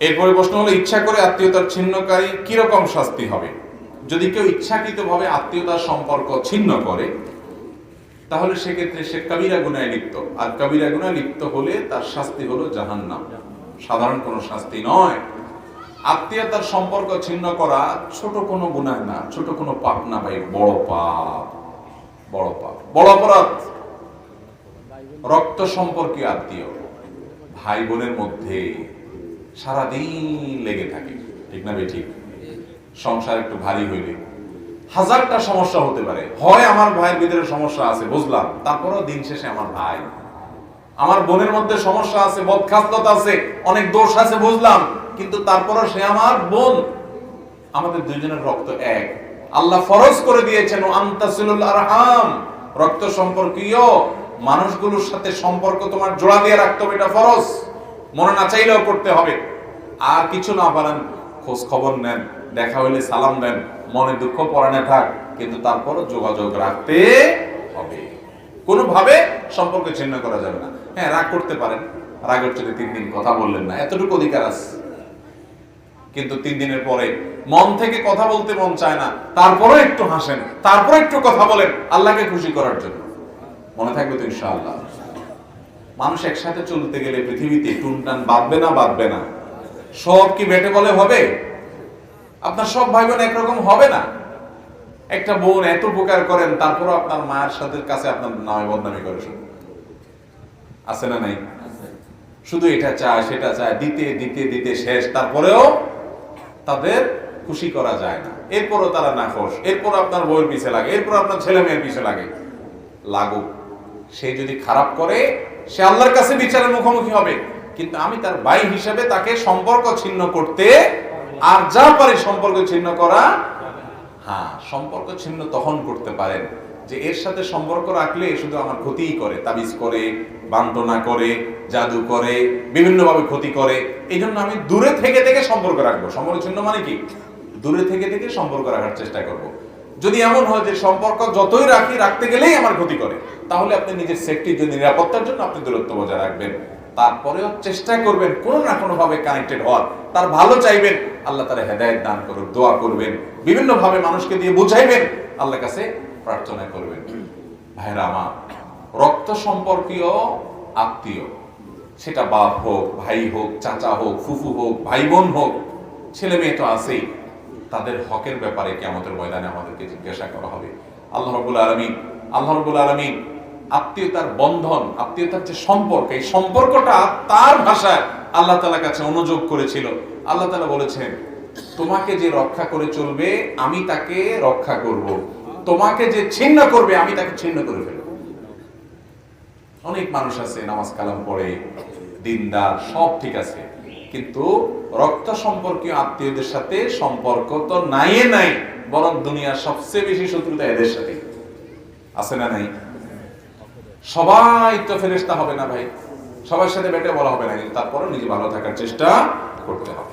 এরপরে প্রশ্ন হলো, ইচ্ছা করে আত্মীয়তার ছিন্নকারী কিরকম শাস্তি হবে? যদি কেউ ইচ্ছাকৃতভাবে আত্মীয়তার সম্পর্ক ছিন্ন করে, তাহলে সেক্ষেত্রে সে কবিরা গুনাহে লিপ্ত। আর কবিরা গুনাহে লিপ্ত হলে তার শাস্তি হলো জাহান্নাম, সাধারণ কোনো শাস্তি নয়। আত্মীয়তার সম্পর্ক ছিন্ন করা ছোট কোনো গুনাহ না, ছোট কোনো পাপ না ভাই, বড় পাপ, বড় পাপ, বড় অপরাধ। রক্ত সম্পর্কীয় আত্মীয় ভাই বোনের মধ্যে সারাদিন লেগে থাকে, ঠিক না ভাই? ঠিক। সংসার একটু ভারী হইলে হাজারটা সমস্যা হতে পারে। হয় আমার ভাইয়ের ভিতরে সমস্যা আছে বুঝলাম, তারপরেও দিন শেষে আমার ভাই। আমার বোনের মধ্যে সমস্যা আছে, বদখাসলত আছে, অনেক দোষ আছে বুঝলাম, কিন্তু তারপরও সে আমার বোন। আমাদের দুইজনের রক্ত এক। আল্লাহ ফরজ করে দিয়েছেন আনতাসিলুল আরহাম, রক্ত সম্পর্কীয় মানুষগুলোর সাথে সম্পর্ক তোমার জোড়া দিয়ে রাখতে হবে, এটা ফরজ। মনে না চাইলেও করতে হবে। আর কিছু না পারেন খোঁজ খবর নেন, দেখা হইলে সালাম দেন, মনে দুঃখ পরাণে থাক, কিন্তু তারপরও যোগাযোগ রাখতে হবে। কোনোভাবে সম্পর্ক ছিন্ন করা যাবে না। হ্যাঁ, রাগ করতে পারেন, রাগের চলে 3 দিন কথা বললেন না, এতটুকু অধিকার আছে। কিন্তু 3 দিনের পরে মন থেকে কথা বলতে মন চায় না, তারপরে একটু হাসেন, তারপরে একটু কথা বলেন আল্লাহকে খুশি করার জন্য। মনে থাকবে তো ইনশাআল্লাহ। মানুষ একসাথে চলতে গেলে পৃথিবীতে টুনটান বাঁধবে না, বাঁধবে না। সব কি বেটে বলে হবে? আপনার সব ভাই বোন একরকম হবে না। একটা বোন এত উপকার করেন, তারপরও আপনার মায়ের সাথে কাছে আপনার নামে বদনামি করে, শুধু আছে না নাই? শুধু এটা চায় সেটা চায়, দিতে দিতে দিতে শেষ, তারপরেও তাদের খুশি করা যায় না। এরপরও তারা নাখোশ, এরপর আপনার বউয়ের পিছে লাগে, এরপর আপনার ছেলে মেয়ের পিছে লাগে। লাগুক, সে যদি খারাপ করে সে আল্লাহর কাছে বিচারের মুখোমুখি হবে। কিন্তু আমি তার ভাই হিসেবে তাকে সম্পর্ক ছিন্ন করতে আর যা পারি সম্পর্ক ছিন্ন করা। হ্যাঁ, সম্পর্ক ছিন্ন তখন করতে পারেন যে এর সাথে সম্পর্ক রাখলে শুধু আমার ক্ষতিই করে, তাবিজ করে, বান্টনা করে, জাদু করে, বিভিন্নভাবে ক্ষতি করে। এই জন্য আমি দূরে থেকে থেকে সম্পর্ক রাখবো। সম্পর্ক ছিন্ন মানে কি? দূরে থেকে থেকে সম্পর্ক রাখার চেষ্টা করব। যদি এমন হয় যে সম্পর্ক যতই রাখি, রাখতে গেলেই আমার ক্ষতি করে, তাহলে আপনি নিজের সেফটির জন্য, নিরাপত্তার জন্য আপনি দূরত্ব বজায় রাখবেন। তারপরেও চেষ্টা করবেন কোনো না কোনো ভাবে কানেক্টেড হওয়ার, তার ভালো চাইবেন, আল্লাহ তার হেদায়েত দান করুন, দোয়া করবেন, বিভিন্ন ভাবে মানুষকে দিয়ে বুঝাইবেন, আল্লাহর কাছে প্রার্থনা করবেন। ভাইরা আমার, রক্ত সম্পর্কীয় আত্মীয়, সেটা বাপ হোক, ভাই হোক, চাচা হোক, ফুফু হোক, ভাই বোন হোক, ছেলে মেয়ে তো আছেই, তাদের হকের ব্যাপারে কিয়ামতের ময়দানে আমাদেরকে জিজ্ঞাসা করা হবে। আল্লাহ রাব্বুল আলামিন আত্মীয়তার বন্ধন, আত্মীয়তার যে সম্পর্ক, এই সম্পর্কটা তার ভাষায় আল্লাহ তাআলার কাছে অনুযোগ করেছিল। আল্লাহ তাআলা বলেছেন, তোমাকে যে রক্ষা করে চলবে আমি তাকে রক্ষা করব, তোমাকে যে ছিন্ন করবে আমি তাকে ছিন্ন করে ফেলব। অনেক মানুষ আছে নামাজ কালাম পড়ে, দিনদার, সব ঠিক আছে, কিন্তু রক্ত সম্পর্কীয় আত্মীয়দের সাথে সম্পর্ক তো নাই, বরং দুনিয়ার সবচেয়ে বেশি শত্রুতা এদের সাথে। আছে না নাই? সবাই তো ফেরেশতা হবে না ভাই, সবার সাথে বেটে বলা হবে না, কিন্তু তারপরে নিজে ভালো থাকার চেষ্টা করতে হবে।